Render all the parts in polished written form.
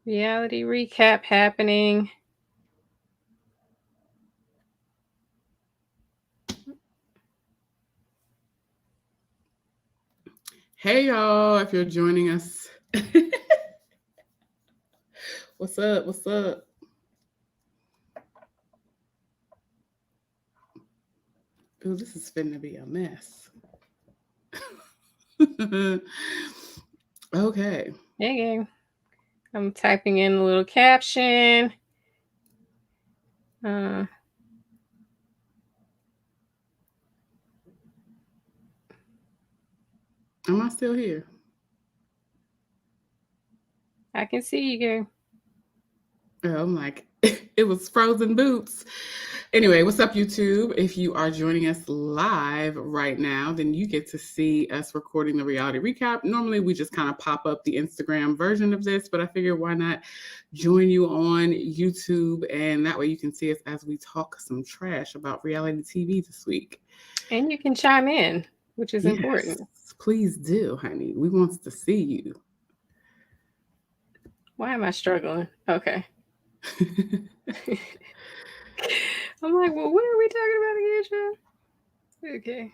Reality recap happening. Hey y'all, if you're joining us. What's up? What's up? Oh, this is finna be a mess. Okay. Okay. I'm typing in a little caption. Am I still here? I can see you, girl. Oh, I'm like, it was frozen boots. Anyway, what's up, YouTube? If you are joining us live right now, then you get to see us recording the reality recap. Normally, we just kind of pop up the Instagram version of this, but I figured why not join you on YouTube, and that way you can see us as we talk some trash about reality TV this week. And you can chime in, which is important. Yes, please do, honey. We want to see you. Why am I struggling? Okay. I'm like, well, what are we talking about again, Sean? Okay.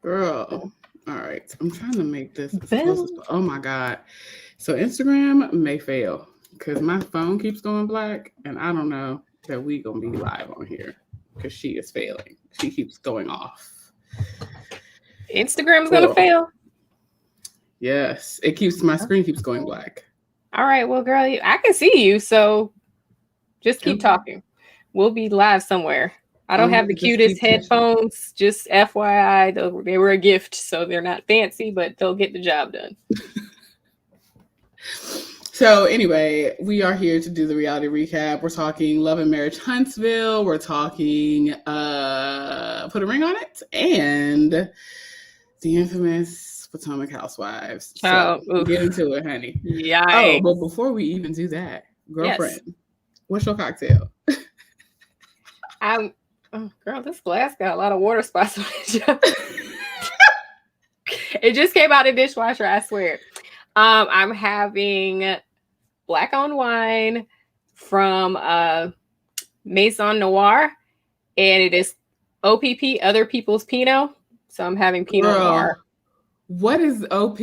Girl. All right. I'm trying to make this as close as possible. Oh my God. So Instagram may fail because my phone keeps going black and I don't know that we gonna be live on here because she is failing. She keeps going off. Instagram's gonna fail. Yes. It keeps my screen keeps going black. All right, well, girl, I can see you, so just keep talking. We'll be live somewhere. I don't have the cutest headphones. Just FYI, they were a gift, so they're not fancy, but they'll get the job done. So anyway, we are here to do the reality recap. We're talking Love and Marriage Huntsville. We're talking Put a Ring on It and the infamous Potomac Housewives. So get into it, honey. Yeah. Oh, but before we even do that, girlfriend, what's your cocktail? Girl, this glass got a lot of water spots on it. It just came out of the dishwasher, I swear. I'm having black on wine from Maison Noir, and it is OPP, Other People's Pinot. So I'm having Pinot Noir. What is OPP?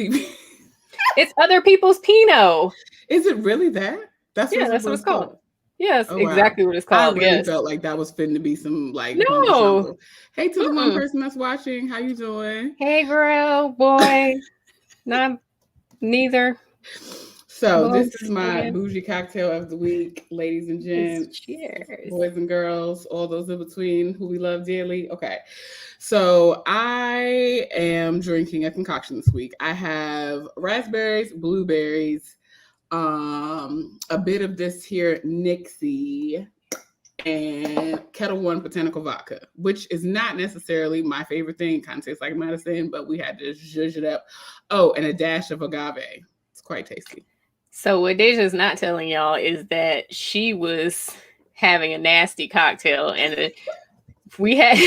It's Other People's Pinot. Is it really that? That's what it's called. Yes, exactly what it's called. I really felt like that was finna be some like no. Hey to the one person that's watching, how you doing? Hey girl, boy, neither. So this is my bougie cocktail of the week, ladies and gents. Cheers, boys and girls, all those in between who we love dearly. Okay, so I am drinking a concoction this week. I have raspberries, blueberries, a bit of this here Nixie, and Kettle One botanical vodka, which is not necessarily my favorite thing. Kind of tastes like medicine, but we had to zhuzh it up. Oh, and a dash of agave. It's quite tasty. So what Deja's not telling y'all is that she was having a nasty cocktail, and we had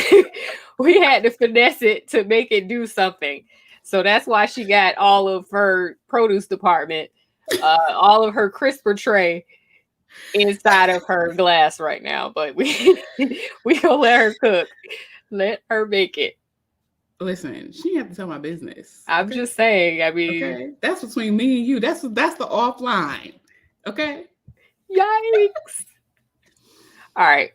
to finesse it to make it do something. So that's why she got all of her produce department, all of her crisper tray inside of her glass right now. But we gonna let her cook. Let her make it. Listen, she didn't have to tell my business. I'm just saying. I mean, okay, that's between me and you. That's the offline. Okay. Yikes. All right.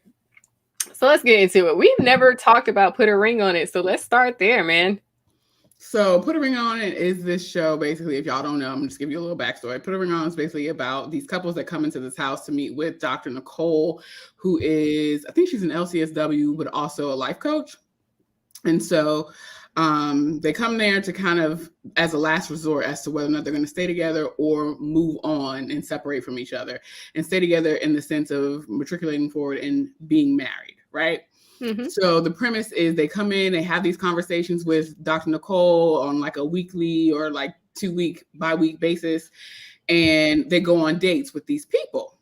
So let's get into it. We've never talked about Put a Ring on It, so let's start there, man. So Put a Ring on It is this show, basically, if y'all don't know, I'm going to just give you a little backstory. Put a Ring on is basically about these couples that come into this house to meet with Dr. Nicole, who is, I think she's an LCSW, but also a life coach. And so they come there to kind of, as a last resort, as to whether or not they're going to stay together or move on and separate from each other, and stay together in the sense of matriculating forward and being married, right? Mm-hmm. So the premise is they come in, they have these conversations with Dr. Nicole on like a weekly or like 2-week, bi-week basis, and they go on dates with these people.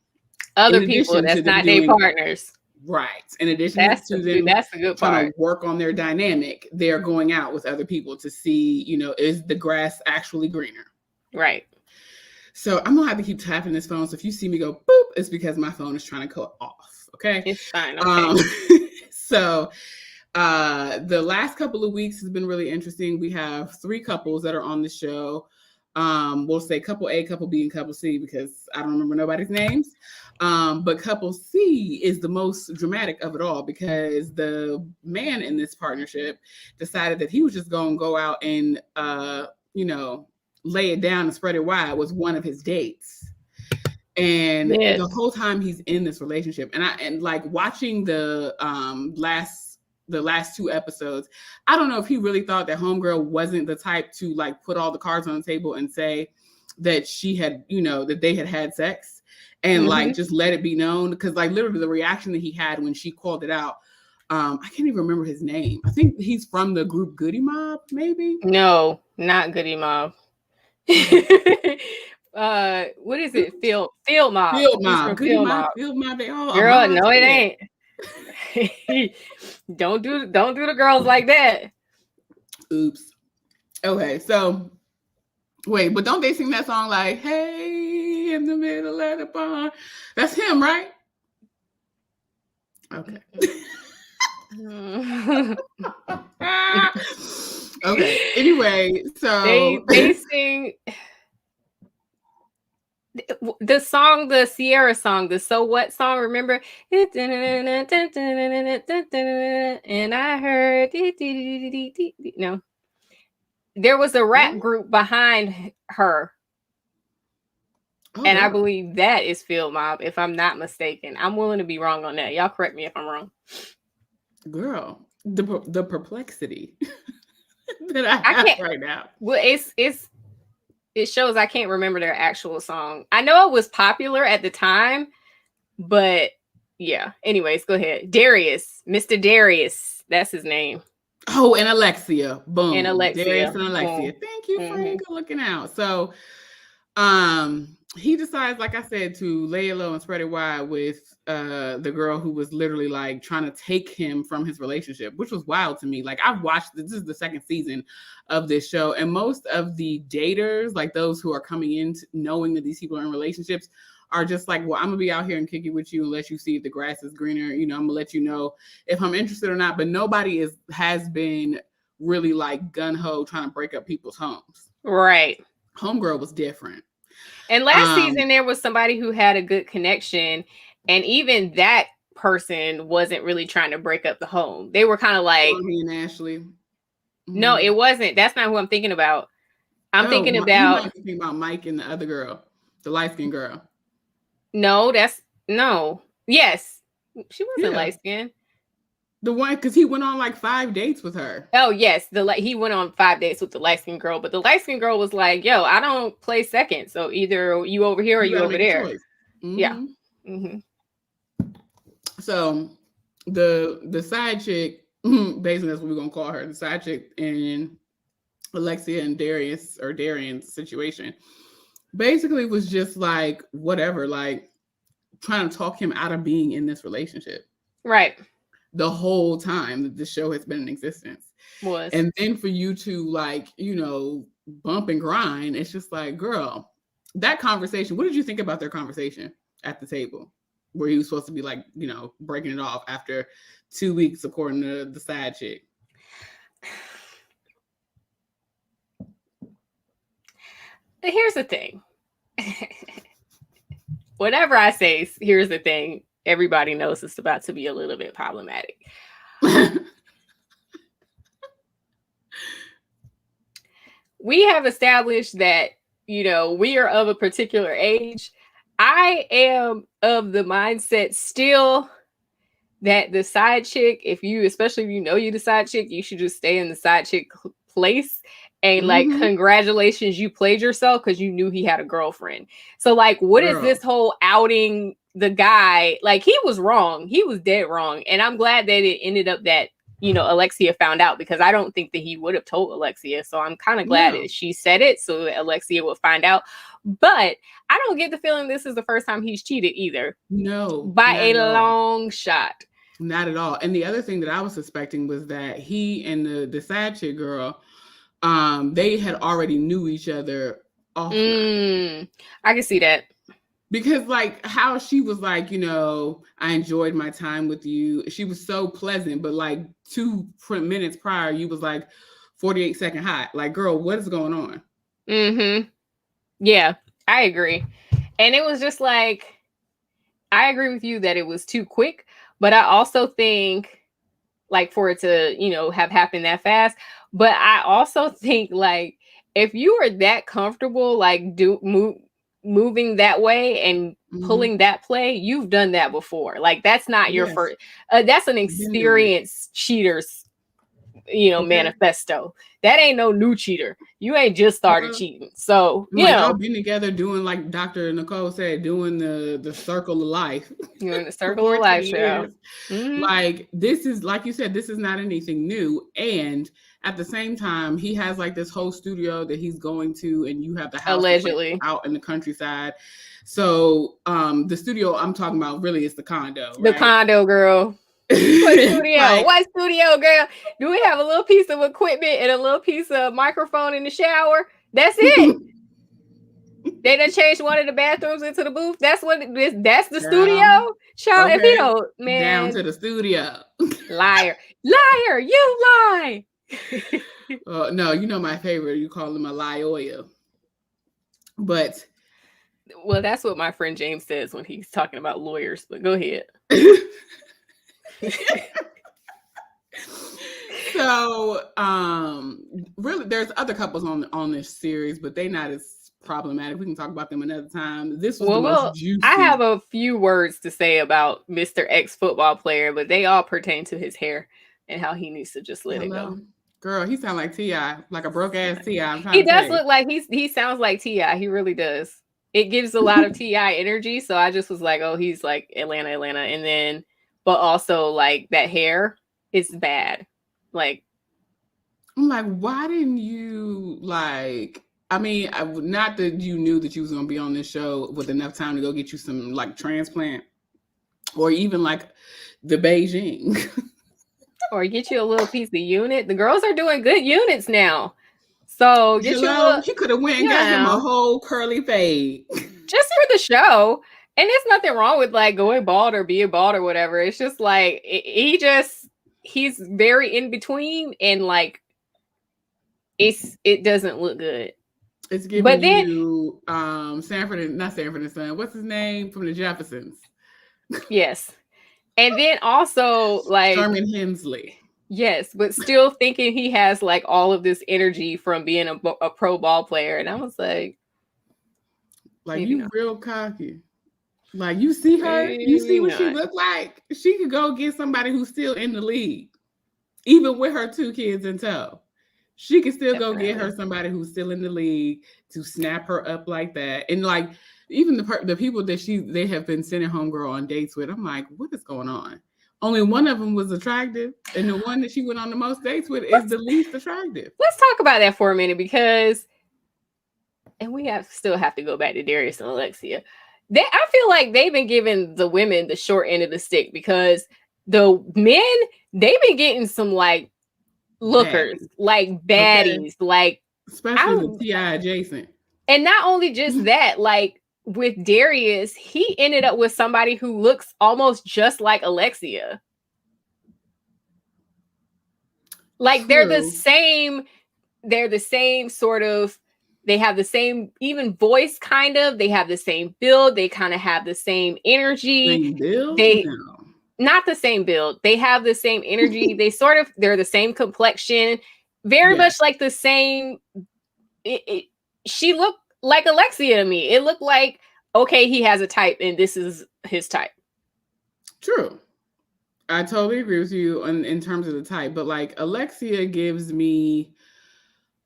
Other people that's not their partners. Right. In addition to them that's a good trying to work on their dynamic, they're going out with other people to see, is the grass actually greener? Right. So I'm gonna have to keep tapping this phone. So if you see me go boop, it's because my phone is trying to go off. Okay. It's fine. Okay. So the last couple of weeks has been really interesting. We have 3 couples that are on the show. We'll say couple A, couple B, and couple C because I don't remember nobody's names. But couple C is the most dramatic of it all because the man in this partnership decided that he was just going to go out and, lay it down and spread it wide was one of his dates. And the whole time he's in this relationship, and like watching the last 2 episodes, I don't know if he really thought that homegirl wasn't the type to like put all the cards on the table and say that she had, that they had sex and like just let it be known. Because like literally the reaction that he had when she called it out, I can't even remember his name. I think he's from the group Goody Mob, maybe. No, not Goody Mob. What is it? Field Mob. Field Mob. Field Mob. Field Mob. They all girl. No, it ain't. Don't do the girls like that. Oops. Okay, so wait, but don't they sing that song like "Hey, in the middle of the pond"? That's him, right? Okay. Okay. Anyway, so they sing the song, the Sierra song, the So What song, remember? And I heard no. There was a rap group behind her. And I believe that is Field Mob, if I'm not mistaken. I'm willing to be wrong on that. Y'all correct me if I'm wrong. Girl, the perplexity that I have right now. Well, it shows I can't remember their actual song. I know it was popular at the time, but yeah. Anyways, go ahead. Darius, Mr. Darius, that's his name. Oh, and Alexia. Boom. And Alexia. Darius and Alexia. Boom. Thank you, Frank, for looking out. So he decides, like I said, to lay it low and spread it wide with the girl who was literally like trying to take him from his relationship, which was wild to me. Like I've watched this is the 2nd season of this show, and most of the daters, like those who are coming in knowing that these people are in relationships, are just like, well, I'm gonna be out here and kick it with you unless you see if the grass is greener. I'm gonna let you know if I'm interested or not. But nobody has been really like gun-ho trying to break up people's homes. Right. Homegirl was different. And last season there was somebody who had a good connection, and even that person wasn't really trying to break up the home. They were kind of like me and Ashley. No, it wasn't. That's not who I'm thinking about. I'm thinking about. You might be thinking about Mike and the other girl, the light-skinned girl. No, yes, she wasn't light-skinned. The one, because he went on like 5 dates with her. Oh yes, he went on 5 dates with the light-skinned girl, but the light-skinned girl was like, "Yo, I don't play second, so either you over here or you over there." Mm-hmm. Yeah. Mm-hmm. So the side chick, basically that's what we're gonna call her, the side chick in Alexia and Darian's situation, basically was just like whatever, like trying to talk him out of being in this relationship. Right. The whole time that the show has been in existence. And then for you to like, bump and grind, it's just like, girl, that conversation, what did you think about their conversation at the table where he was supposed to be like, breaking it off after 2 weeks, according to the side chick? Here's the thing. Whatever I say, here's the thing. Everybody knows it's about to be a little bit problematic. We have established that, we are of a particular age. I am of the mindset still that the side chick, especially if you're the side chick, you should just stay in the side chick place. And like, congratulations, you played yourself because you knew he had a girlfriend. So like, what is this whole outing the guy? Like, he was wrong. He was dead wrong. And I'm glad that it ended up that, Alexia found out, because I don't think that he would have told Alexia. So I'm kind of glad that she said it so that Alexia would find out. But I don't get the feeling this is the first time he's cheated either. No. By a long shot. Not at all. And the other thing that I was suspecting was that he and the side chick girl, they had already knew each other off night. I can see that. Because like how she was like, you know, I enjoyed my time with you. She was so pleasant, but like 2 minutes prior, you was like 48-second hot. Like, girl, what is going on? Yeah, I agree. And it was just like, I agree with you that it was too quick, but I also think like for it to, you know, have happened that fast. But I also think like if you were that comfortable, like moving that way and pulling that play, you've done that before. Like that's not your first. That's an experienced cheater's, you know, manifesto. That ain't no new cheater. You ain't just started cheating. So you know, y'all been together doing, like Dr. Nicole said, doing the circle of life. Doing the circle of life show. Like this is, like you said, this is not anything new. And at the same time, he has like this whole studio that he's going to, and you have the house allegedly out in the countryside. So the studio I'm talking about really is the condo. The condo, girl. What studio? Like, what studio, girl? Do we have a little piece of equipment and a little piece of microphone in the shower? That's it. They done changed one of the bathrooms into the booth. That's what it is. That's the studio. Child, if you don't, man, down to the studio. Liar, you lie. No, you know my favorite. You call him a lawyer. But well, that's what my friend James says when he's talking about lawyers. But go ahead. So really there's other couples on this series, but they not as problematic. We can talk about them another time. This was the most juicy. I have a few words to say about Mr. X football player, but they all pertain to his hair and how he needs to just let it go. Girl, he sounds like T.I., like a broke ass T.I. He does look like he sounds like T.I. He really does. It gives a lot of T.I. energy. So I just was like, oh, he's like Atlanta. And then, but also like that hair is bad. Like, I'm like, why didn't you like, I mean, not that you knew that you was going to be on this show with enough time to go get you some like transplant or even like the Beijing. Or get you a little piece of unit. The girls are doing good units now. So get you could have went and got him a whole curly fade. Just for the show. And there's nothing wrong with like going bald or being bald or whatever. It's just like he's very in between and like it doesn't look good. It's giving you Sanford and Son. What's his name from the Jeffersons? Yes. And then also like Sherman Hensley. Yes, but still thinking he has like all of this energy from being a pro ball player. And I was like you real cocky. Like you see her, you see what she look like. She could go get somebody who's still in the league, even with her 2 kids in tow. She could still go get her somebody who's still in the league to snap her up like that. And like even the people that they have been sending homegirl on dates with, I'm like, what is going on? Only one of them was attractive, and the one that she went on the most dates with is the least attractive. Let's talk about that for a minute because, and we still have to go back to Darius and Alexia. I feel like they've been giving the women the short end of the stick because the men, they've been getting some like lookers, like baddies, like especially the T.I. adjacent. And not only just that, like with Darius, he ended up with somebody who looks almost just like Alexia. Like True. they're the same sort of, they have the same even voice kind of, they have the same build, they kind of have the same energy. Same build? Not the same build. They have the same energy. They're the same complexion, very much like the same. She looked like Alexia to me. It looked like, okay, he has a type and this is his type. True. I totally agree with you in terms of the type, but like Alexia gives me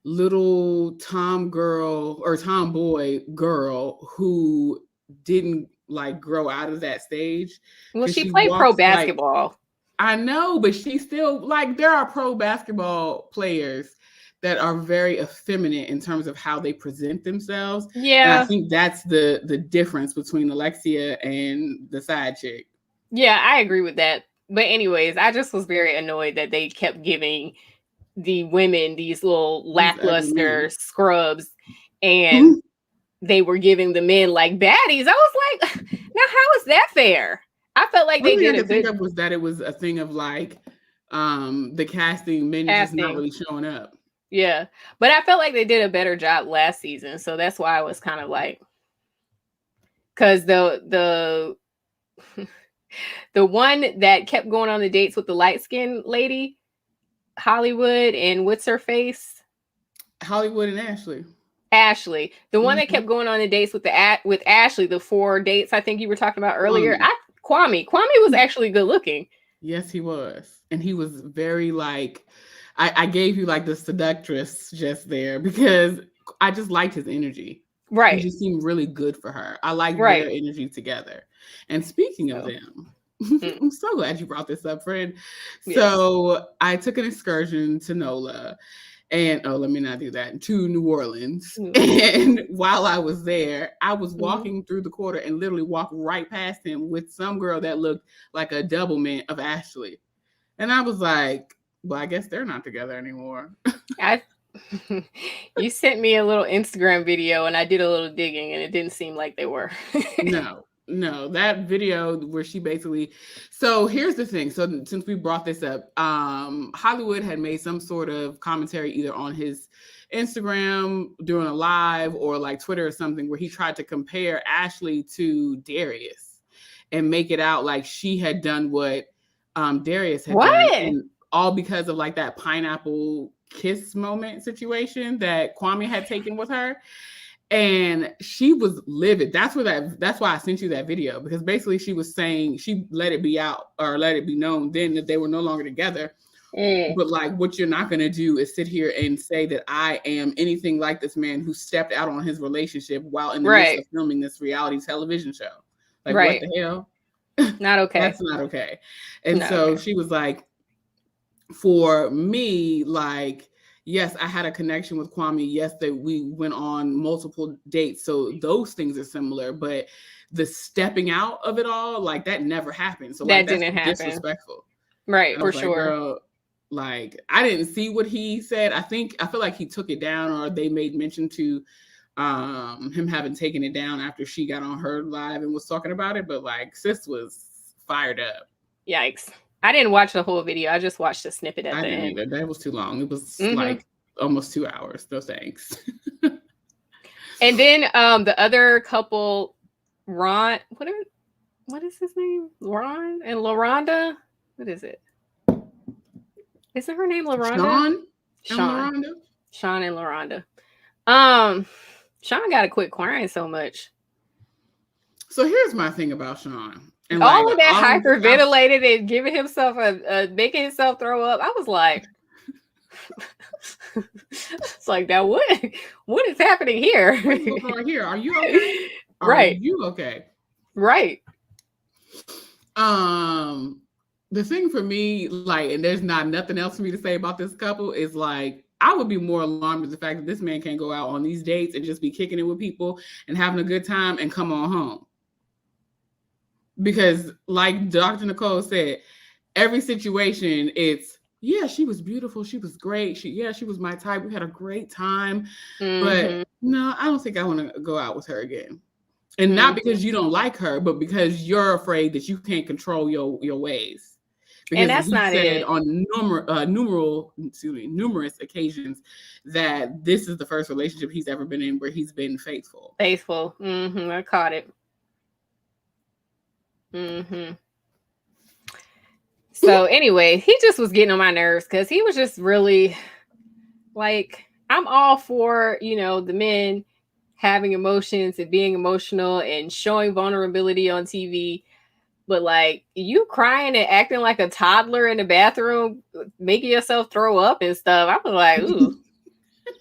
little tomboy girl who didn't like grow out of that stage. Well, she played pro basketball. Like, I know, but she still like there are pro basketball players that are very effeminate in terms of how they present themselves. Yeah. And I think that's the difference between Alexia and the side chick. Yeah, I agree with that. But anyways, I just was very annoyed that they kept giving the women these little lackluster scrubs. And they were giving the men like baddies. I was like, now how is that fair? I felt like they did I a could think good of was that it was a thing of like the casting men just not casting. really showing up. Yeah. But I felt like they did a better job last season. So that's why I was kind of like, because the the one that kept going on the dates with the light-skinned lady, Hollywood, and what's her face? Hollywood and Ashley. Ashley, the one that kept going on the dates with with Ashley, the 4 dates I think you were talking about earlier. Kwame was actually good looking. Yes, he was, and he was very like, I gave you like the seductress just there because I just liked his energy. Right, he just seemed really good for her. I liked their energy together. And speaking of them, I'm so glad you brought this up, friend. Yes. So I took an excursion to NOLA. And let me not do that, to New Orleans. And while I was there, I was walking through the quarter and literally walked right past him with some girl that looked like a doublemint of Ashley. And I was like, well, I guess they're not together anymore. You sent me a little Instagram video and I did a little digging and it didn't seem like they were. No, that video where she basically, so here's the thing. So since we brought this up, Hollywood had made some sort of commentary either on his Instagram during a live or like Twitter or something where he tried to compare Ashley to Darius and make it out like she had done what Darius had done. And all because of like that pineapple kiss moment situation that Kwame had taken with her. And she was livid. That's why I sent you that video, because basically she was saying she let it be out or let it be known then that they were no longer together. But like, what you're not going to do is sit here and say that I am anything like this man who stepped out on his relationship while in the midst of filming this reality television show. Like, what the hell? Not okay. That's not okay. And so she was like, for me, like, yes, I had a connection with Kwame. Yes, that we went on multiple dates. So those things are similar, but the stepping out of it all, like that never happened. So like, that didn't happen. Disrespectful. Right, for like, sure. Girl, like I didn't see what he said. I feel like he took it down, or they made mention to him having taken it down after she got on her live and was talking about it. But like, sis was fired up. Yikes. I didn't watch the whole video. I just watched a snippet at the end. Either. That was too long. It was like almost 2 hours. No thanks. And then the other couple, Ron, what is his name? Ron and LaRonda? What is it? Isn't her name LaRonda? Sean and LaRonda. Sean got to quit crying so much. So here's my thing about Sean. And all like, of that hyperventilated and giving himself making himself throw up. I was like, it's like, now what is happening here? Right here. Are you okay? Right. Are you okay? Right. The thing for me, like, and there's nothing else for me to say about this couple, is like, I would be more alarmed at the fact that this man can't go out on these dates and just be kicking it with people and having a good time and come on home. Because like Dr. Nicole said, every situation, it's, yeah, she was beautiful. She was great. She was my type. We had a great time. But no, I don't think I want to go out with her again. And not because you don't like her, but because you're afraid that you can't control your ways. Because and that's not it. On numerous occasions that this is the first relationship he's ever been in where he's been faithful. I caught it. So anyway, he just was getting on my nerves because he was just really like, I'm all for, the men having emotions and being emotional and showing vulnerability on TV. But like, you crying and acting like a toddler in the bathroom, making yourself throw up and stuff. I was like, ooh,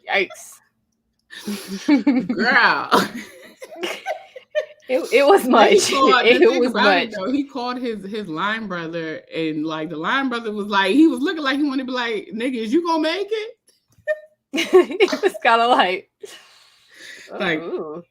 yikes. Girl. It was much. It was much. He called his line brother, and like the line brother was like, he was looking like he wanted to be like, nigga, is you gonna make it? He was kind of like, ooh.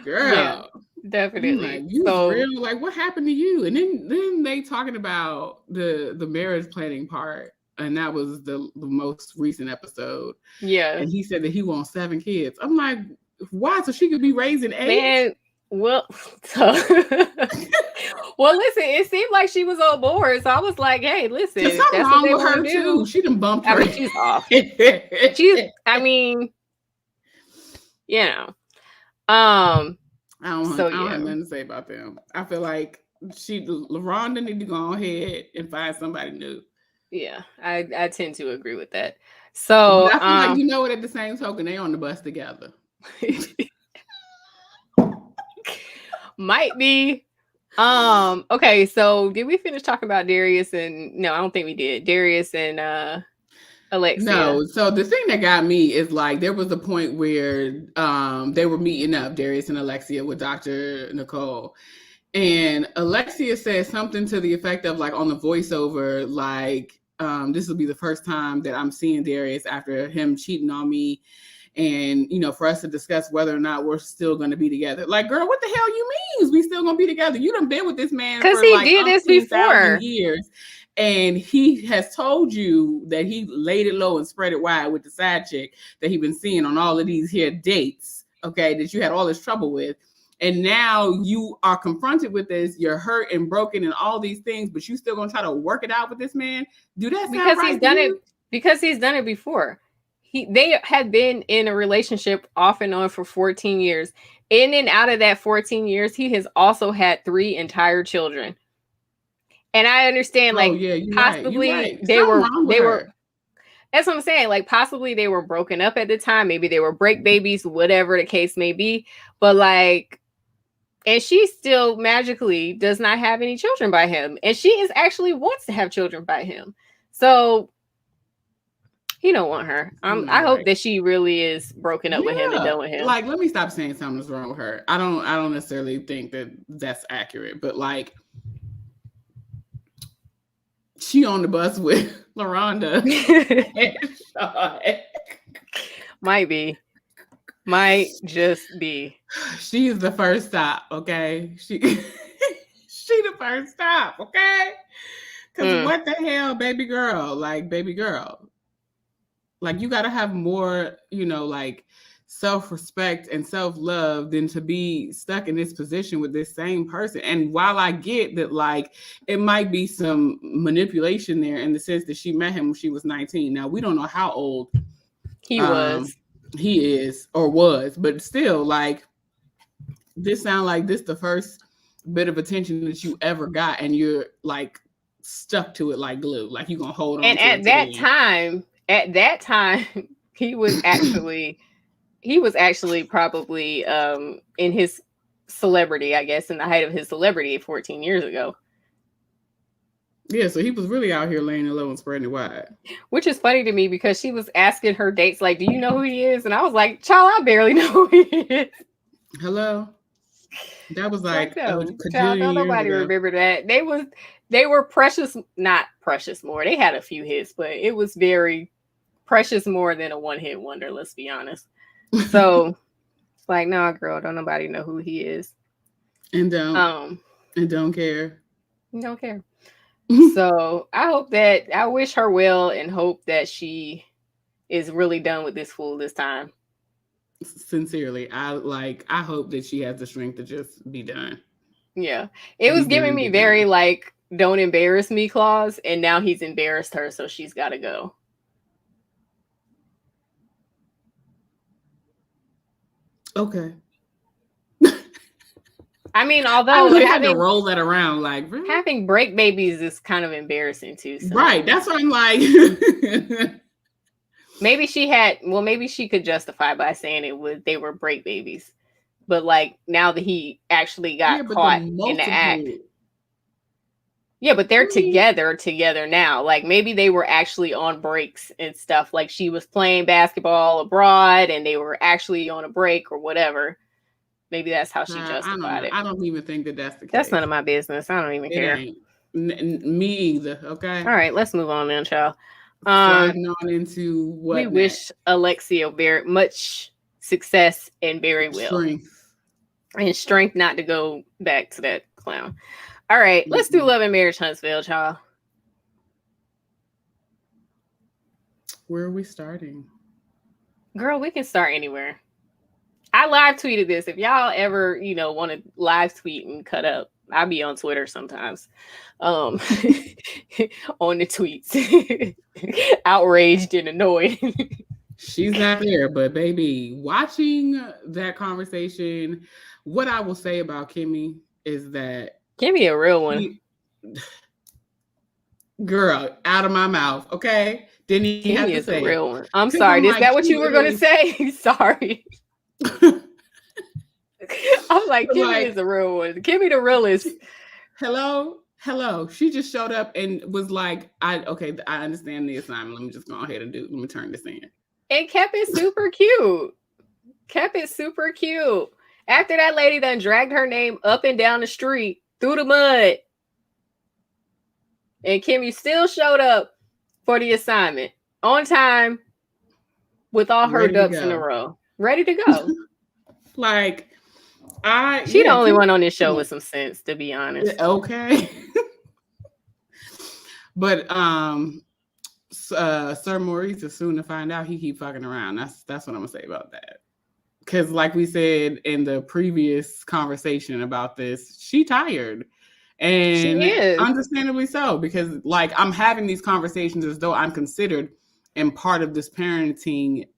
Girl, yeah, definitely. Like, you real, like, what happened to you? And then they talking about the marriage planning part. and that was the most recent episode. Yeah. And he said that he wants 7 kids. I'm like, why? So she could be raising 8? Man, well, well, listen, it seemed like she was on board. So I was like, hey, listen, There's if something that's what wrong they with want her to do, too. She done bumped her. I mean, she's off. I mean, you know. I don't have Yeah. nothing to say about them. I feel like LaRonda need to go ahead and find somebody new. Yeah, I tend to agree with that. So But I feel like, you know what, at the same token, they on the bus together. Might be. Okay, so did we finish talking about Darius and no, I don't think we did. Darius and Alexia. No, so the thing that got me is like there was a point where they were meeting up, Darius and Alexia, with Dr. Nicole. And Alexia said something to the effect of, like, on the voiceover, like, this will be the first time that I'm seeing Darius after him cheating on me. And, you know, for us to discuss whether or not we're still going to be together. Like, girl, what the hell you mean we still going to be together? You done been with this man for he like did this before years. And he has told you that he laid it low and spread it wide with the side chick that he been seeing on all of these here dates, okay, that you had all this trouble with. And now you are confronted with this. You're hurt and broken and all these things, but you still going to try to work it out with this man? Do that sound because right he's done to it you? Because he's done it before. They had been in a relationship off and on for 14 years. In and out of that 14 years, he has also had 3 entire children. And I understand, like, possibly right. they were. That's what I'm saying. Like, possibly they were broken up at the time. Maybe they were break babies, whatever the case may be. But like, and she still magically does not have any children by him. And she is actually wants to have children by him. So he don't want her. I hope that she really is broken up with him and done with him. Like, let me stop saying something's wrong with her. I don't necessarily think that that's accurate, but like, she on the bus with LaRonda. Might just be. She is the first stop, okay? She the first stop, okay? Because what the hell, baby girl? Like, baby girl. Like, you got to have more, you know, like, self-respect and self-love than to be stuck in this position with this same person. And while I get that, like, it might be some manipulation there in the sense that she met him when she was 19. Now, we don't know how old he is or was, but still, like, this sound like this the first bit of attention that you ever got, and you're like stuck to it like glue. Like, you're gonna hold on. And at that time, he was actually probably in his celebrity, I guess, in the height of his celebrity 14 years ago. Yeah, so he was really out here laying it low and spreading it wide. Which is funny to me because she was asking her dates, like, do you know who he is? And I was like, child, I barely know who he is. Hello? That was like, child, don't nobody remember that. They were precious, not precious more. They had a few hits, but it was very precious more than a one-hit wonder, let's be honest. So it's like, no, girl, don't nobody know who he is. And don't care. Don't care. So I wish her well and hope that she is really done with this fool this time. Sincerely, I hope that she has the strength to just be done. Yeah. It was giving me very like, don't embarrass me clause, and now he's embarrassed her, so she's got to go. Okay. I mean, although I had to roll that around, like, really? Having break babies is kind of embarrassing too. So. Right. That's what I'm like. Maybe she could justify by saying they were break babies. But like, now that he actually got caught in the act. Yeah, but they're together now. Like, maybe they were actually on breaks and stuff. Like, she was playing basketball abroad and they were actually on a break or whatever. Maybe that's how she justified it. I don't even think that that's the case. That's none of my business. I don't even care. Me either. Okay. All right, let's move on then, child. Sliding on into what we wish Alexia very much success and very well strength not to go back to that clown. All right, let's do Love and Marriage Huntsville, child. Where are we starting? Girl, we can start anywhere. I live tweeted this. If y'all ever, want to live tweet and cut up, I'll be on Twitter sometimes. On the tweets. Outraged and annoyed. She's not there, but baby, watching that conversation, what I will say about Kimmy is that Kimmy a real one. Girl, out of my mouth, okay? Didn't even have Kimmy to is say a real it. one. I'm sorry. Is that what you were going to say? Sorry. I'm like, Kimmy is a real one. Kimmy the realest. Hello. She just showed up and was like, I understand the assignment. Let me just go ahead and let me turn this in. And kept it super cute. After that lady done dragged her name up and down the street through the mud. And Kimmy still showed up for the assignment on time with all her ducks in a row. Ready to go. She the only one on this show with some sense, to be honest. Okay. But Sir Maurice is soon to find out he keep fucking around. That's what I'm gonna say about that. Because like we said in the previous conversation about this, she tired. And understandably so, because like I'm having these conversations as though I'm considered and part of this parenting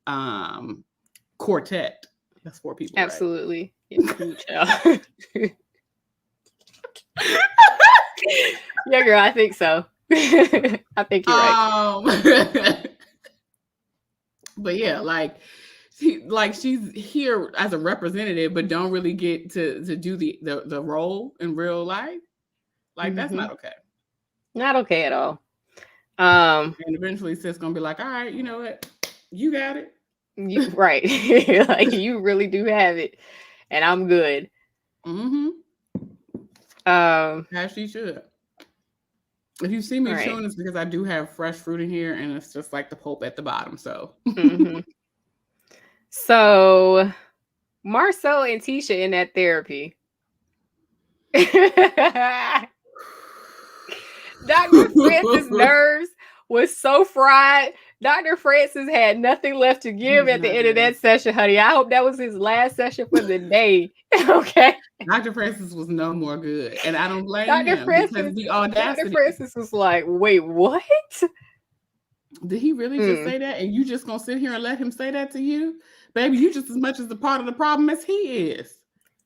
quartet. That's 4 people. Absolutely. Right? Yeah, girl, I think so. I think you're right. But yeah, she's here as a representative, but don't really get to do the role in real life. Like, that's not okay. Not okay at all. And eventually Sis gonna be like, all right, you know what? You got it. Right. Like, you really do have it. And I'm good. As she should. If you see me chewing, it's because I do have fresh fruit in here and it's just like the pulp at the bottom. So So Marceau and Tisha in that therapy. Dr. Francis' nerves was so fried. Dr. Francis had nothing left to give at the end of that session, honey. I hope that was his last session for the day. Okay. Dr. Francis was no more good. And I don't blame him because the audacity. Dr. Francis was like, wait, what? Did he really just say that? And you just gonna sit here and let him say that to you? Baby, you just as much as the part of the problem as he is.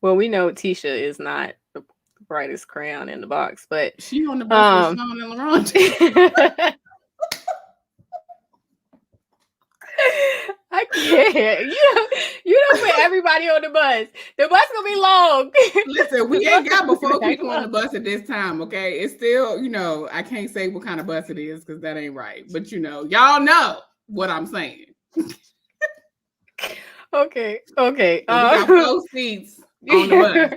Well, we know Tisha is not the brightest crayon in the box, but she on the bus with Sean and Laurent. I can't. You don't put everybody on the bus. The bus gonna be long. Listen, we ain't got but 4 people on the bus at this time, okay? It's still, I can't say what kind of bus it is because that ain't right. But y'all know what I'm saying. Okay. We got 4 seats on the bus.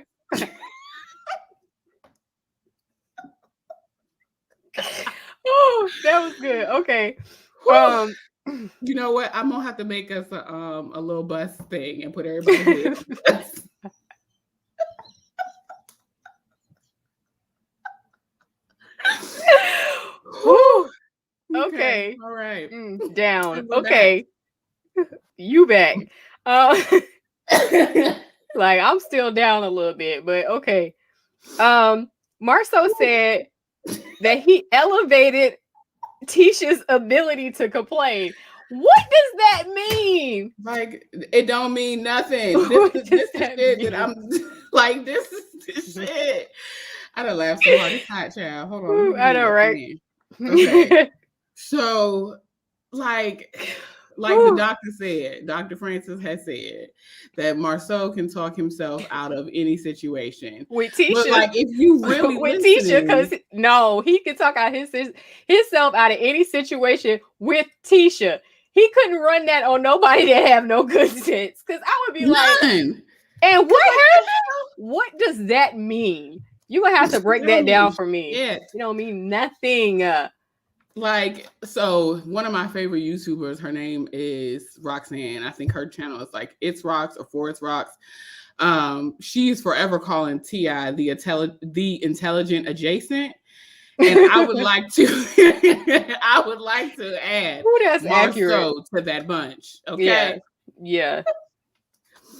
Oh, that was good. Okay. You know what? I'm gonna have to make us a little bus thing and put everybody in. Okay. All right. Down. Okay. You back. Like, I'm still down a little bit, but okay. Marceau said that he elevated Tisha's ability to complain. What does that mean? Like, it don't mean nothing. This is shit that I'm like, this is shit. I done laughed so hard. It's hot, child. Hold on. I know, right? Okay. So, like the doctor said, Dr. Francis has said that Marceau can talk himself out of any situation. With Tisha. But like, if you really with Tisha, because no, he can talk out himself out of any situation with Tisha. He couldn't run that on nobody that have no good sense. Because I would be like, and what happened? What does that mean? You're going to have to break that down for me. Yeah. It don't mean nothing. So one of my favorite YouTubers, her name is Roxanne. I think her channel is like It's Rocks or For It's Rocks. She's forever calling T.I. the intelligent adjacent. And I would like to add Ooh, that's accurate. Marceau to that bunch. Yeah. Okay. Yeah.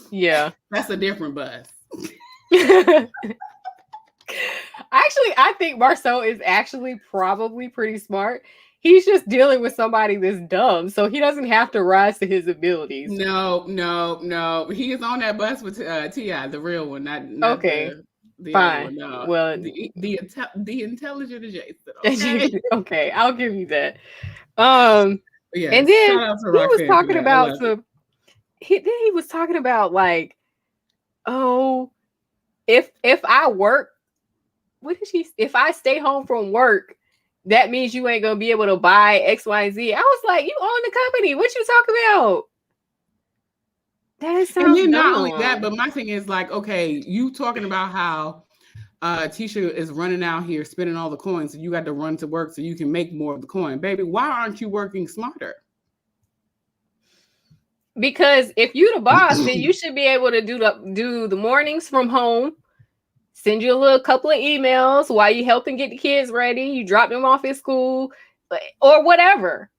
Yeah. That's a different bus. Actually, I think Marceau is actually probably pretty smart. He's just dealing with somebody that's dumb, so he doesn't have to rise to his abilities. No. He is on that bus with T.I., the real one, not Okay. the Fine. other one. No. Well, the intelligent adjacent. Okay. okay, I'll give you that. And then shout out to he was Roxanne talking for that. about he was talking about like, oh, if I work, if I stay home from work, that means you ain't gonna be able to buy X, Y, and Z. I was like, you own the company. What you talking about? That sounds And then dumb. not only that, but my thing is like, okay, you talking about how Tisha is running out here spending all the coins, so you got to run to work so you can make more of the coin. Baby, why aren't you working smarter? Because if you the boss, then you should be able to do the mornings from home. Send you a little couple of emails while you helping get the kids ready. You drop them off at school or whatever.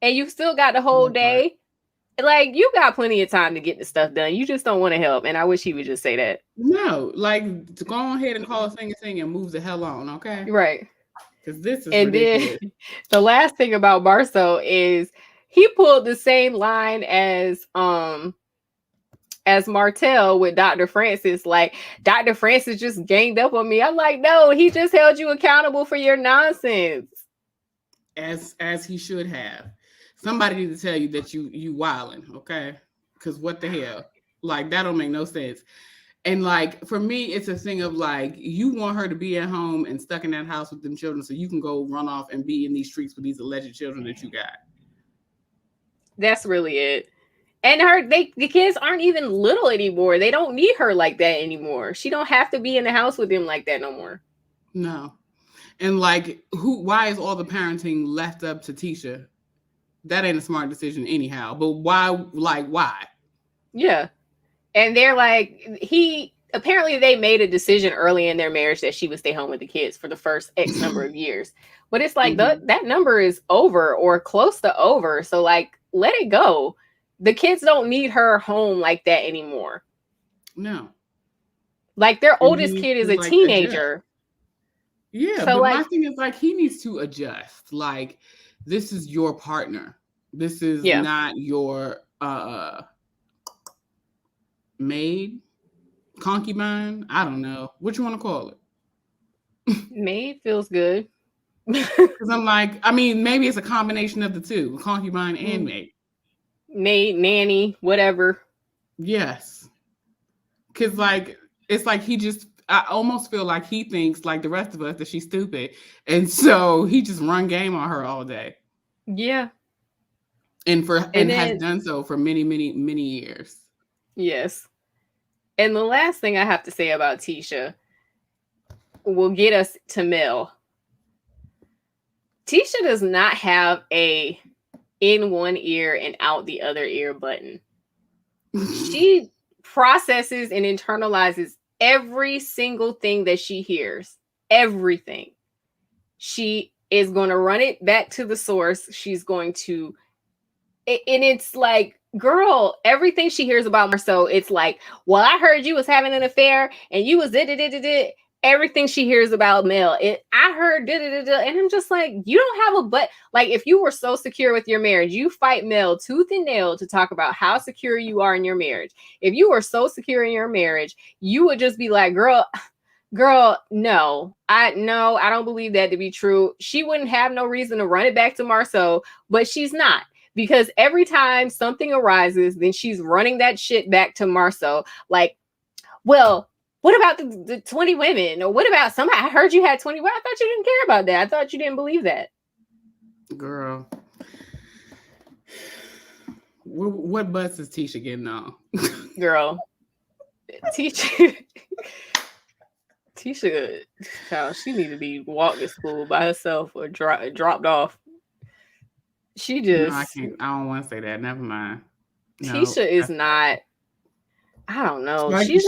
And you still got the whole day. Like, you got plenty of time to get the stuff done. You just don't want to help. And I wish he would just say that. No, like, to go ahead and call a thing and move the hell on, okay? Right. Because this is ridiculous. Then the last thing about Marceau is he pulled the same line as Martell with Dr. Francis. Like, Dr. Francis just ganged up on me. I'm like, no, he just held you accountable for your nonsense. As he should have. Somebody need to tell you that you wilding, okay? Because what the hell? Like, that don't make no sense. And like, for me, it's a thing of like, you want her to be at home and stuck in that house with them children so you can go run off and be in these streets with these alleged children that you got. That's really it. And the kids aren't even little anymore. They don't need her like that anymore. She don't have to be in the house with them like that no more. No. And like, why is all the parenting left up to Tisha? That ain't a smart decision anyhow. But why? Yeah. And they're like, apparently they made a decision early in their marriage that she would stay home with the kids for the first X number of years. But it's like, that number is over or close to over. So like, let it go. The kids don't need her home like that anymore. No. Like, their oldest kid is a teenager. Yeah, so but my thing is like, he needs to adjust. Like, this is your partner. This is not your maid, concubine. I don't know what you want to call it. Maid feels good. Because I'm like, I mean, maybe it's a combination of the two, concubine and maid. Maid, nanny, whatever. Yes. Because like, it's like I almost feel like he thinks like the rest of us that she's stupid. And so he just run game on her all day. Yeah. And has done so for many, many, many years. Yes. And the last thing I have to say about Tisha will get us to Mel. Tisha does not have a in one ear and out the other ear button. She processes and internalizes every single thing that she hears. Everything. She is going to run it back to the source. She's going to, and it's like, girl, everything she hears about Marceau, it's like, well, I heard you was having an affair and you was it. Everything she hears about Mel, I heard and I'm just like, you don't have a but. Like, if you were so secure with your marriage, you fight Mel tooth and nail to talk about how secure you are in your marriage. If you were so secure in your marriage, you would just be like, girl, no, I don't believe that to be true. She wouldn't have no reason to run it back to Marceau, but she's not. Because every time something arises, then she's running that shit back to Marceau. Like, well, what about the 20 women? Or what about somebody? I heard you had 20. Well, I thought you didn't care about that. I thought you didn't believe that. Girl. What bus is Tisha getting on? Girl. Tisha, child, she need to be walked to school by herself or dropped off. She just... No, I don't want to say that. Never mind. Tisha is not... I don't know. Like she's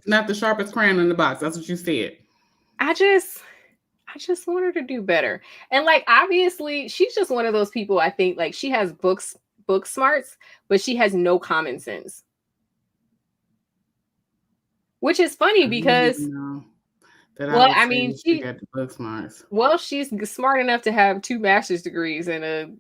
not the sharpest crayon in the box. That's what you said. I I just want her to do better. And like obviously, she's just one of those people. I think like she has book smarts, but she has no common sense. Which is funny I don't because, even know that I well, would I say mean, that she got the book smarts. well, she's smart enough to have 2 master's degrees and a.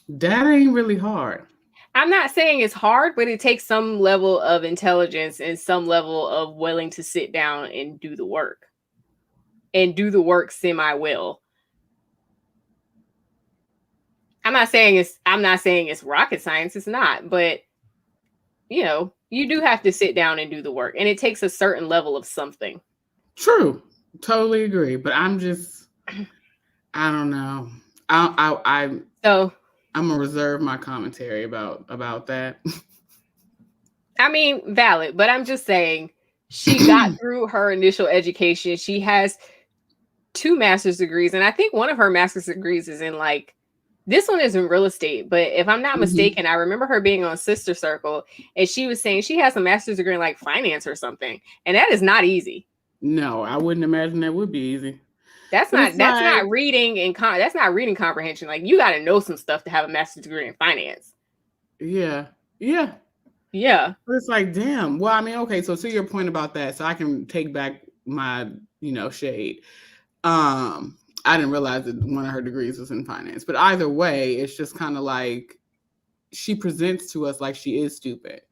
That ain't really hard. I'm not saying it's hard, but it takes some level of intelligence and some level of willing to sit down and do the work. And do the work semi-well. I'm not saying it's rocket science, it's not, but you know, you do have to sit down and do the work, and it takes a certain level of something. True. Totally agree. But I'm just, I don't know. I'm gonna reserve my commentary about that. I mean, valid, but I'm just saying she got through her initial education. She has 2 master's degrees, and I think one of her master's degrees is in like, this one is in real estate, but if I'm not mistaken, I remember her being on Sister Circle and she was saying she has a master's degree in like finance or something, and that is not easy. No, I wouldn't imagine that would be easy. That's not reading and that's not reading comprehension. Like you got to know some stuff to have a master's degree in finance. Yeah. But it's like, damn. Well, I mean, okay. So to your point about that, so I can take back my, shade. I didn't realize that one of her degrees was in finance, but either way, it's just kind of like she presents to us like she is stupid.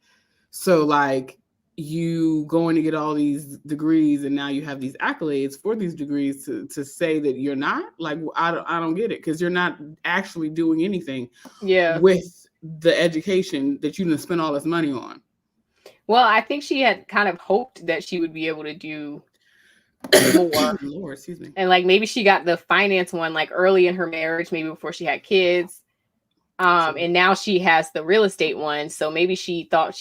So like you going to get all these degrees and now you have these accolades for these degrees to say that you're not, like, I don't get it, because you're not actually doing anything with the education that you didn't spend all this money on. Well, I think she had kind of hoped that she would be able to do more. Lord, excuse me. And like maybe she got the finance one like early in her marriage, maybe before she had kids. And now she has the real estate one. So maybe she thought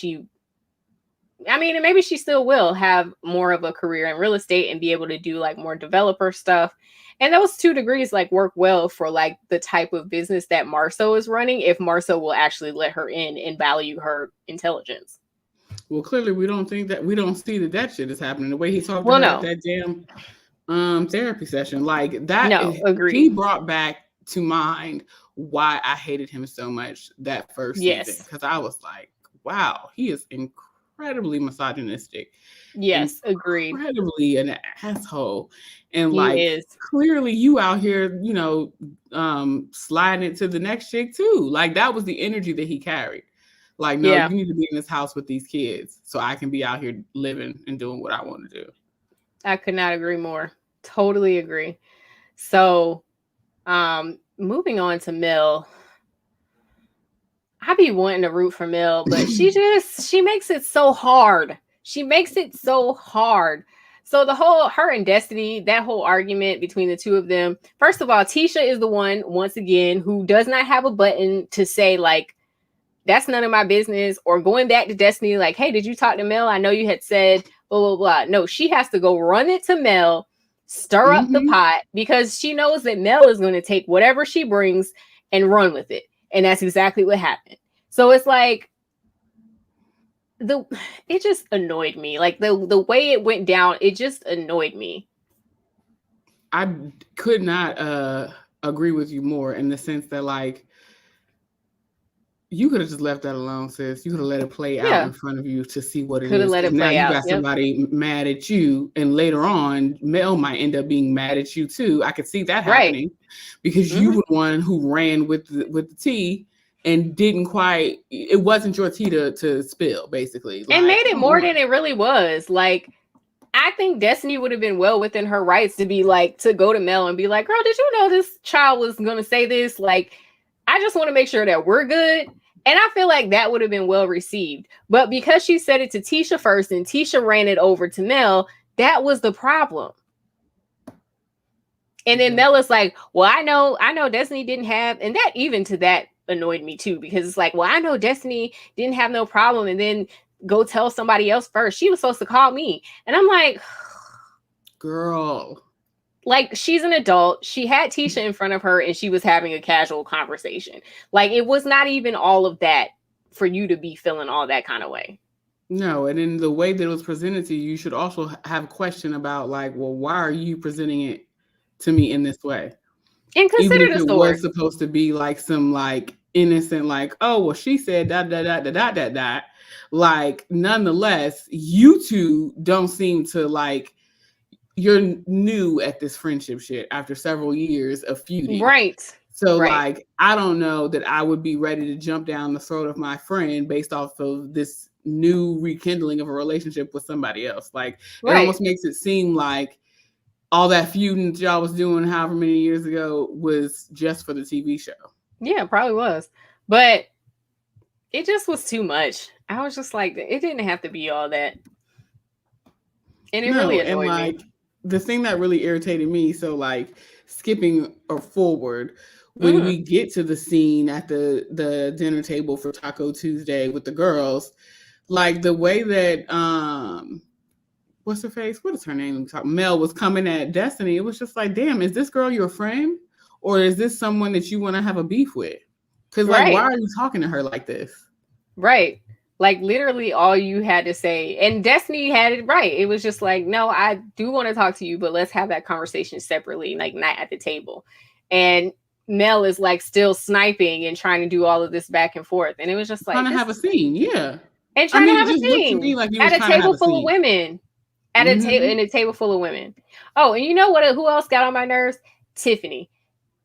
and maybe she still will have more of a career in real estate and be able to do like more developer stuff. And those 2 degrees like work well for like the type of business that Marceau is running, if Marceau will actually let her in and value her intelligence. Well, clearly we don't see that shit is happening. The way he talked to her at that damn therapy session, like that. No, agreed. He brought back to mind why I hated him so much that first season, because I was like, wow, he is incredibly misogynistic. Yes, agreed. Incredibly an asshole, and clearly you out here, sliding it to the next chick too. Like that was the energy that he carried. Like, no, you need to be in this house with these kids so I can be out here living and doing what I want to do. I could not agree more. Totally agree. So, moving on to Mel. I be wanting to root for Mel, but she makes it so hard. She makes it so hard. So her and Destiny, that whole argument between the 2 of them. First of all, Tisha is the one, once again, who does not have a button to say like, that's none of my business, or going back to Destiny like, hey, did you talk to Mel? I know you had said blah, blah, blah. No, she has to go run it to Mel, stir up the pot, because she knows that Mel is going to take whatever she brings and run with it. And that's exactly what happened. So it's like, it just annoyed me. Like the way it went down, it just annoyed me. I could not agree with you more in the sense that like, you could have just left that alone, sis. You could have let it play out in front of you to see what it is. Let it play now out. You got somebody mad at you, and later on, Mel might end up being mad at you too. I could see that happening because you were the one who ran with the tea and didn't quite. It wasn't your tea to spill, basically, and made it more than it really was. Like, I think Destiny would have been well within her rights to be like, to go to Mel and be like, girl, did you know this child was going to say this? Like, I just want to make sure that we're good. And I feel like that would have been well received. But because she said it to Tisha first and Tisha ran it over to Mel, that was the problem. And then Mel is like, well, I know Destiny didn't have, and that annoyed me too, because it's like, well, I know Destiny didn't have no problem, and then go tell somebody else first. She was supposed to call me. And I'm like, girl. Like, she's an adult. She had Tisha in front of her and she was having a casual conversation. Like, it was not even all of that for you to be feeling all that kind of way. No, and in the way that it was presented to you, you should also have a question about like, well, why are you presenting it to me in this way. And Even consider if the it source. was supposed to be like some like innocent, like, oh, well, she said that. Like, nonetheless, you two don't seem to like, you're new at this friendship shit after several years of feuding. Right. So, Right. like, I don't know that I would be ready to jump down the throat of my friend based off of this new rekindling of a relationship with somebody else. Like, it almost makes it seem like all that feuding that y'all was doing however many years ago was just for the TV show. Yeah, it probably was. But it just was too much. I was just like, it didn't have to be all that. And it really annoyed and like me. the thing that really irritated me, so like skipping or forward, when we get to the scene at the dinner table for Taco Tuesday with the girls, like the way that what's her face? What is her name? Mel was coming at Destiny. It was just like, damn, is this girl your friend? Or is this someone that you want to have a beef with? Because like, why are you talking to her like this? Right. Like literally all you had to say, and Destiny had it right. It was just like, no, I do want to talk to you, but let's have that conversation separately, like not at the table. And Mel is like still sniping and trying to do all of this back and forth. And it was just like trying to have a scene, yeah. And trying to have a looked to scene me like you at was a trying to have table a full scene. of women. At a table in a table full of women. Oh, and you know what? Who else got on my nerves? Tiffany.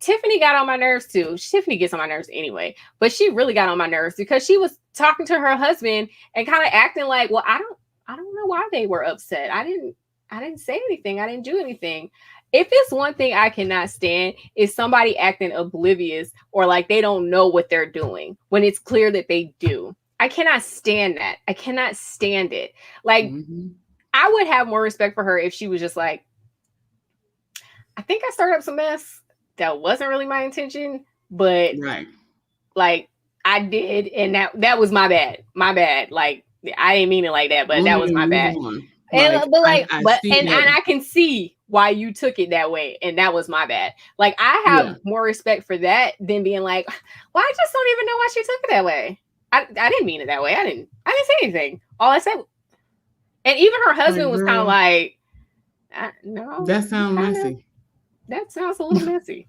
Tiffany got on my nerves too. Tiffany gets on my nerves anyway, but she really got on my nerves because she was talking to her husband and kind of acting like, well, I don't know why they were upset. I didn't say anything. I didn't do anything. If it's one thing I cannot stand is somebody acting oblivious or like they don't know what they're doing when it's clear that they do. I cannot stand that. I cannot stand it. Like, I would have more respect for her if she was just like, I think I stirred up some mess. That wasn't really my intention, but like I did, and that was my bad. My bad. Like I didn't mean it like that, but that was my bad. And I can see why you took it that way, and that was my bad. Like I have more respect for that than being like, well, I just don't even know why she took it that way. I didn't mean it that way. I didn't say anything. All I said, and even her husband was kind of like, no, that sounds messy. That sounds a little messy.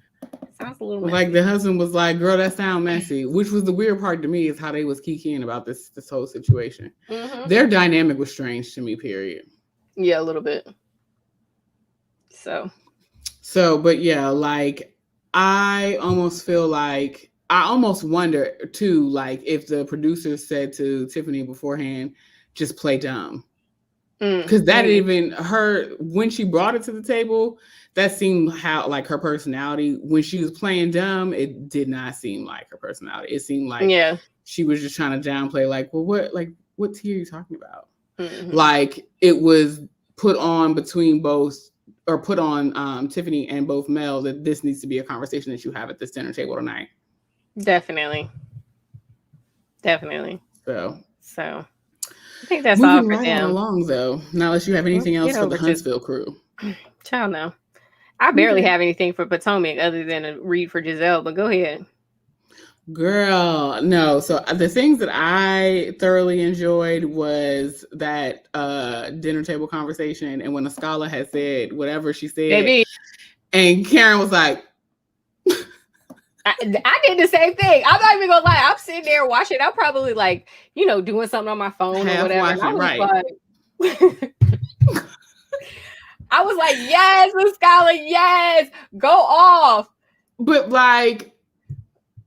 Sounds a little messy. Like the husband was like, girl, that sound messy. Which was the weird part to me is how they was kikiing about this whole situation. Their dynamic was strange to me, period. Yeah, a little bit. So, but yeah, like I almost feel like I almost wonder too, like if the producers said to Tiffany beforehand, just play dumb. Because that even her, when she brought it to the table, that seemed how like her personality. When she was playing dumb, it did not seem like her personality. It seemed like she was just trying to downplay, like, well, what tea are you talking about? Like it was put on between both, or put on Tiffany and both Mel, that this needs to be a conversation that you have at this dinner table tonight. Definitely. So I think that's moving all for right them. On along though. Now, unless you have anything else for the Huntsville crew. Child, no. I barely have anything for Potomac other than a read for Giselle, but go ahead. Girl, no. So the things that I thoroughly enjoyed was that dinner table conversation, and when Askale had said whatever she said, baby. And Karen was like, I did the same thing. I'm not even gonna lie. I'm sitting there watching. I'm probably like, doing something on my phone or whatever. Watching, I was right. like, I was like, yes, Askale, yes, go off. But like,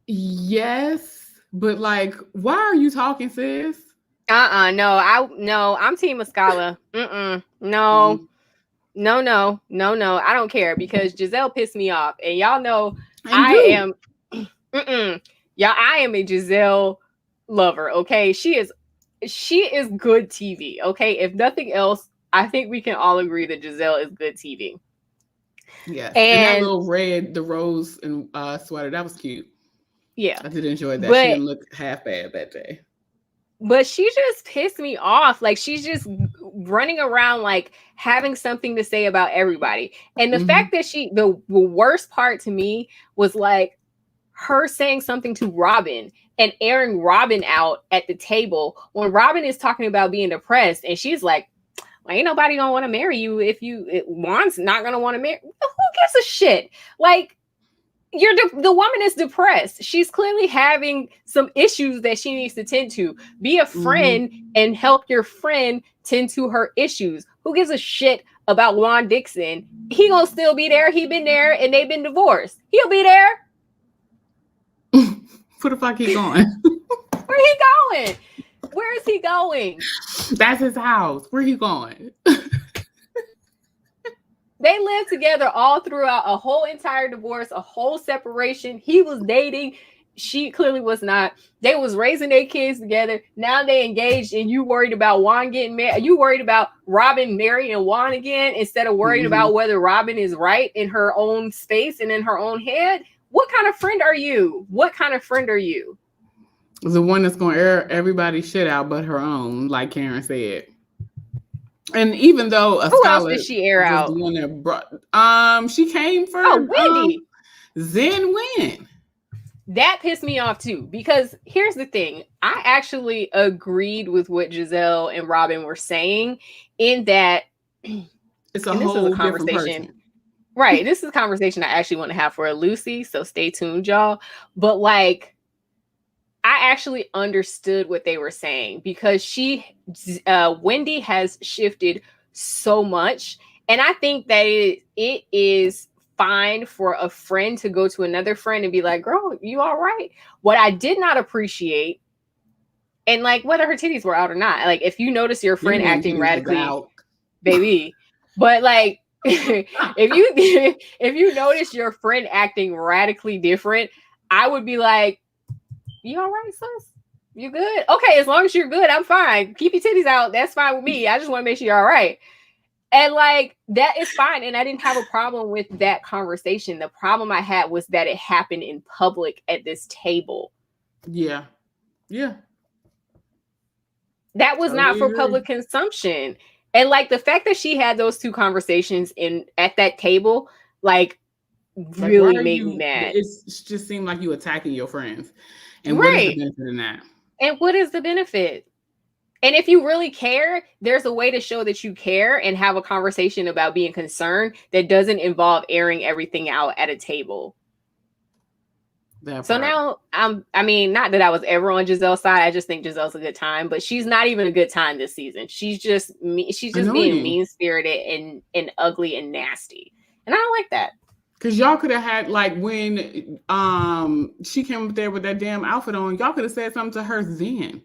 yes, but like, why are you talking, sis? No, I'm Team Askale. No. I don't care, because Giselle pissed me off, and y'all know I am a Giselle lover. Okay, she is good TV. Okay, if nothing else, I think we can all agree that Giselle is good TV. Yeah, and that little the rose and sweater, that was cute. Yeah, I did enjoy that. She didn't look half bad that day. But she just pissed me off. Like, she's just running around, like, having something to say about everybody. And the fact that the worst part to me was, like, her saying something to Robin and airing Robin out at the table when Robin is talking about being depressed. And she's like, Ain't nobody gonna want to marry you if Juan's not gonna want to marry. Who gives a shit? Like, the woman is depressed. She's clearly having some issues that she needs to tend to. Be a friend and help your friend tend to her issues. Who gives a shit about Juan Dixon? He gonna still be there. He been there and they've been divorced. He'll be there. Where the fuck he going? Where he going? Where is he going? That's his house. Where he going? They lived together all throughout a whole entire divorce, a whole separation. He was dating. She clearly was not. They was raising their kids together. Now they engaged, and you worried about Juan getting married. You worried about Robin marrying Juan again instead of worried about whether Robin is right in her own space and in her own head. What kind of friend are you? What kind of friend are you? The one that's going to air everybody's shit out but her own, like Karen said. And even though who else did she air out? The one that brought, she came for Wendy. Zen Win. That pissed me off too, because here's the thing. I actually agreed with what Giselle and Robin were saying in that it's a whole different person. Right. This is a conversation I actually want to have for Lucy. So stay tuned, y'all. But like, I actually understood what they were saying because Wendy has shifted so much. And I think that it is fine for a friend to go to another friend and be like, girl, you all right? What I did not appreciate, and like whether her titties were out or not, like if you notice your friend acting radically, baby, but like if you notice your friend acting radically different, I would be like, you all right, sis? You good? Okay, as long as you're good, I'm fine. Keep your titties out. That's fine with me. I just want to make sure you're all right. And like, that is fine. And I didn't have a problem with that conversation. The problem I had was that it happened in public at this table. Yeah. Yeah. That was not for public consumption. And like the fact that she had those two conversations at that table, like really made me mad. It just seemed like you attacking your friends. And what is the benefit in that? And what is the benefit? And if you really care, there's a way to show that you care and have a conversation about being concerned that doesn't involve airing everything out at a table. So now I mean, not that I was ever on Giselle's side. I just think Giselle's a good time, but she's not even a good time this season. She's just being mean-spirited and ugly and nasty. And I don't like that. Because y'all could have had, like, when she came up there with that damn outfit on, y'all could have said something to her then.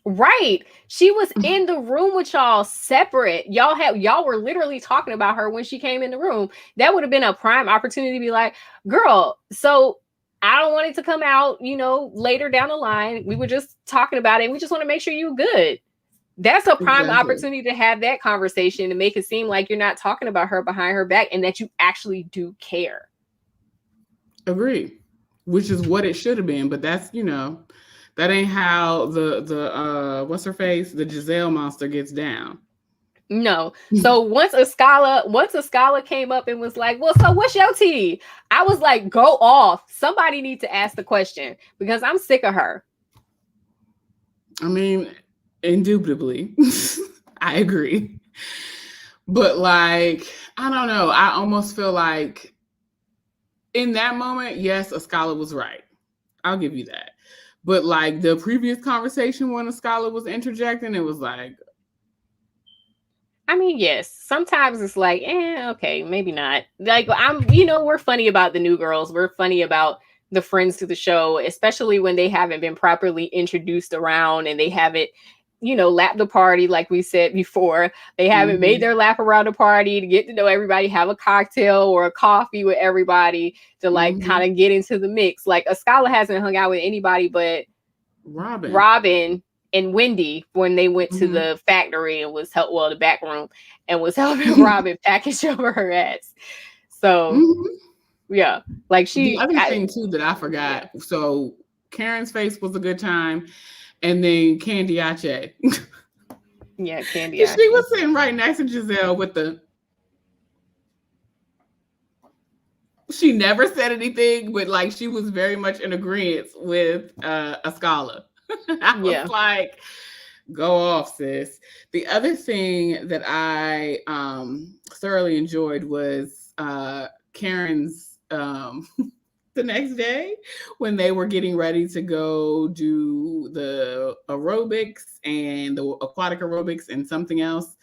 Right. She was in the room with y'all separate. Y'all were literally talking about her when she came in the room. That would have been a prime opportunity to be like, girl, so I don't want it to come out, later down the line. We were just talking about it. And we just want to make sure you're good. That's a prime opportunity to have that conversation to make it seem like you're not talking about her behind her back and that you actually do care. Agree. Which is what it should have been. But that's, that ain't how the what's her face? The Giselle monster gets down. No. So once Ascala came up and was like, well, so what's your tea? I was like, go off. Somebody needs to ask the question because I'm sick of her. I mean, indubitably, I agree. But like, I don't know. I almost feel like in that moment, yes, Ascala was right. I'll give you that. But like the previous conversation when Ascala was interjecting, it was like, I mean, yes, sometimes it's like, okay, maybe not. Like we're funny about the new girls. We're funny about the friends to the show, especially when they haven't been properly introduced around and they haven't, lap the party, like we said before. They haven't made their lap around the party to get to know everybody, have a cocktail or a coffee with everybody to like kind of get into the mix. Like Ascala hasn't hung out with anybody but Robin and Wendy when they went to the factory and the back room and was helping Robin package over her ass. So yeah, like the other thing too that I forgot. Yeah. So Karen's face was a good time. And then Candy Ache. Yeah, Candy Ache. She was sitting right next to Giselle with she never said anything, but like she was very much in agreement with Ascala. I was like, Go off, sis. The other thing that I thoroughly enjoyed was Karen's the next day when they were getting ready to go do the aerobics and the aquatic aerobics and something else.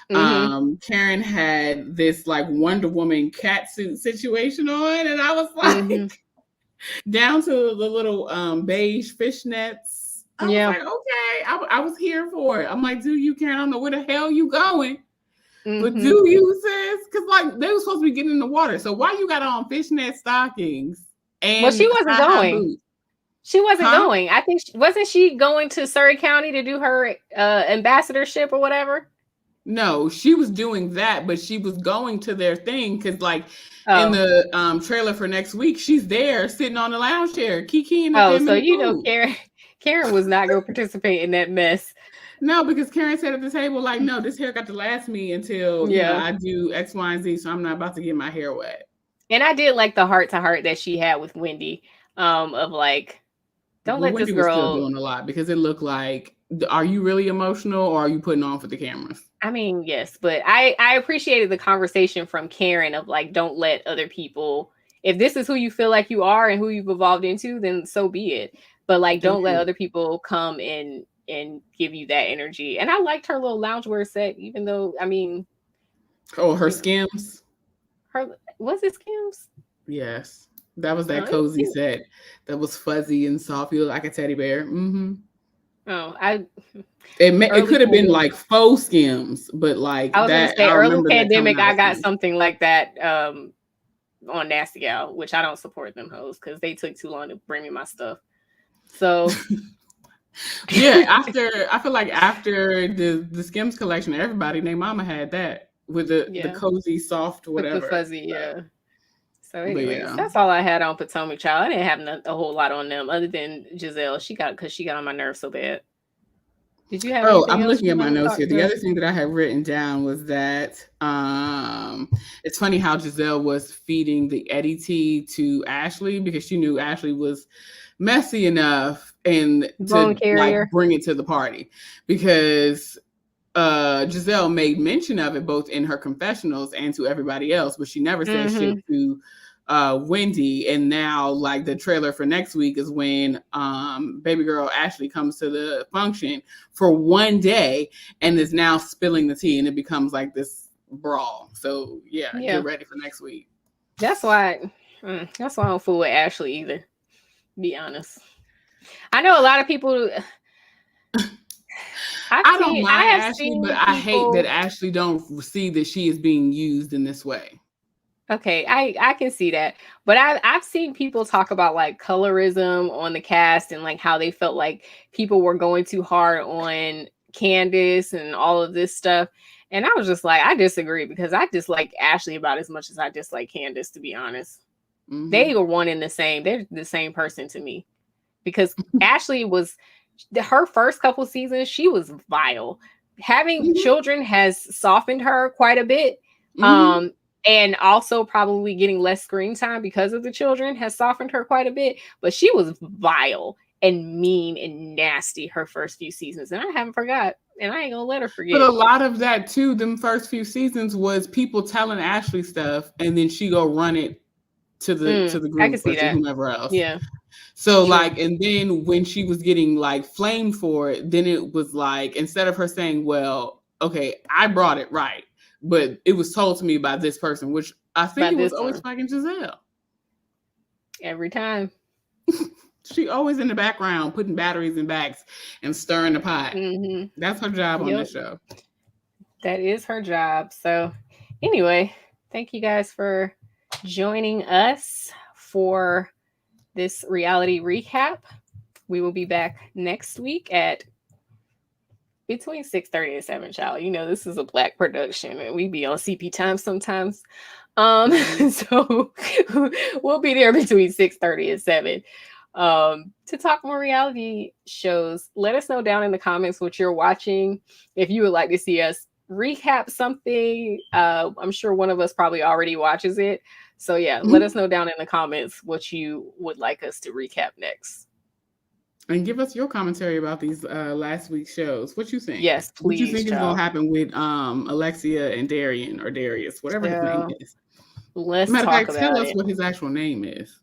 Karen had this like Wonder Woman cat suit situation on, and I was like, down to the little beige fishnets. I was like, okay, I was here for it. I'm like, do you, Karen? I don't know where the hell you going, but do you, sis? Because like they were supposed to be getting in the water. So why you got on fishnet stockings and well, she wasn't going. boots? She wasn't going. I think wasn't she going to Surrey County to do her ambassadorship or whatever? No, she was doing that, but she was going to their thing because, like, in the trailer for next week, she's there sitting on the lounge chair, kikiing. So you know, Karen was not going to participate in that mess. No, because Karen said at the table, like, no, this hair got to last me until you know I do X, Y, and Z. So I'm not about to get my hair wet. And I did like the heart to heart that she had with Wendy, of like, don't let Wendy this girl. was still doing a lot because it looked like, are you really emotional or are you putting on for the cameras? I mean, yes, but I appreciated the conversation from Karen of like, don't let other people, if this is who you feel like you are and who you've evolved into, then so be it. But like, don't let other people come and give you that energy. And I liked her little loungewear set, even though, I mean. Oh, her Skims? Was it Skims? Yes. That was that cozy set that was fuzzy and soft. You look like a teddy bear. It could have been like faux Skims, but like I was gonna say early pandemic, I got something like that on Nasty Gal, which I don't support them hoes because they took too long to bring me my stuff. So yeah, I feel like after the Skims collection, everybody named mama had that with the cozy, soft, whatever. With the fuzzy, So anyway, that's all I had on Potomac Child. I didn't have a whole lot on them other than Giselle. She got on my nerves so bad. Did you have? I'm looking at my notes here. The other thing that I had written down was that it's funny how Giselle was feeding the Eddie tea to Ashley because she knew Ashley was messy enough and to like bring it to the party because Giselle made mention of it both in her confessionals and to everybody else, but she never said shit to Wendy. And now like the trailer for next week is when baby girl Ashley comes to the function for one day and is now spilling the tea and it becomes like this brawl. So get ready for next week. That's why I don't fool with Ashley either, to be honest. I know a lot of people I don't mind Ashley, but I hate that Ashley don't see that she is being used in this way. Okay, I can see that. But I've seen people talk about like colorism on the cast and like how they felt like people were going too hard on Candace and all of this stuff. And I was just like, I disagree because I dislike Ashley about as much as I dislike Candace, to be honest. They were one and the same. They're the same person to me. Because Ashley was, her first couple seasons, she was vile. Having children has softened her quite a bit. And also probably getting less screen time because of the children has softened her quite a bit. But she was vile and mean and nasty her first few seasons. And I haven't forgot. And I ain't going to let her forget. But a lot of that, too, them first few seasons was people telling Ashley stuff. And then she go run it to the group or to whomever else. Yeah. So like, and then when she was getting like flamed for it, then it was like, instead of her saying, well, okay, I brought it right. But it was told to me by this person, which I think it was always fucking Giselle. Every time. She always in the background putting batteries in bags and stirring the pot. That's her job on this show. That is her job. So anyway, thank you guys for joining us for this reality recap. We will be back next week at between 6:30 and 7, child. You know, this is a Black production and we be on CP time sometimes. So we'll be there between 6:30 and 7 to talk more reality shows. Let us know down in the comments what you're watching. If you would like to see us recap something, I'm sure one of us probably already watches it. So let us know down in the comments what you would like us to recap next. And give us your commentary about these last week's shows. What you think? Yes, please. What you think is gonna happen with Alexia and Darian or Darius, whatever his name is. Let's Matter of talk fact, about tell us it. what his actual name is.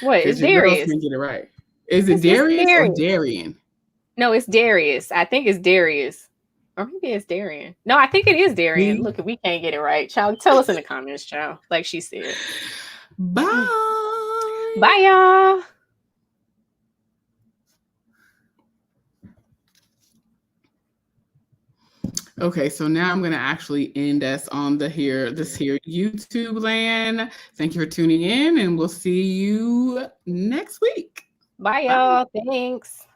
What is your girls Darius? can get it right. Is it Darius or Darian? No, it's Darius. I think it's Darius. Or maybe it's Darian. No, I think it is Darian. Look, we can't get it right. Child, tell us in the comments, child. Like she said. Bye. Bye, y'all. Okay, so now I'm gonna actually end us on this here YouTube land. Thank you for tuning in, and we'll see you next week. Bye, y'all. Thanks.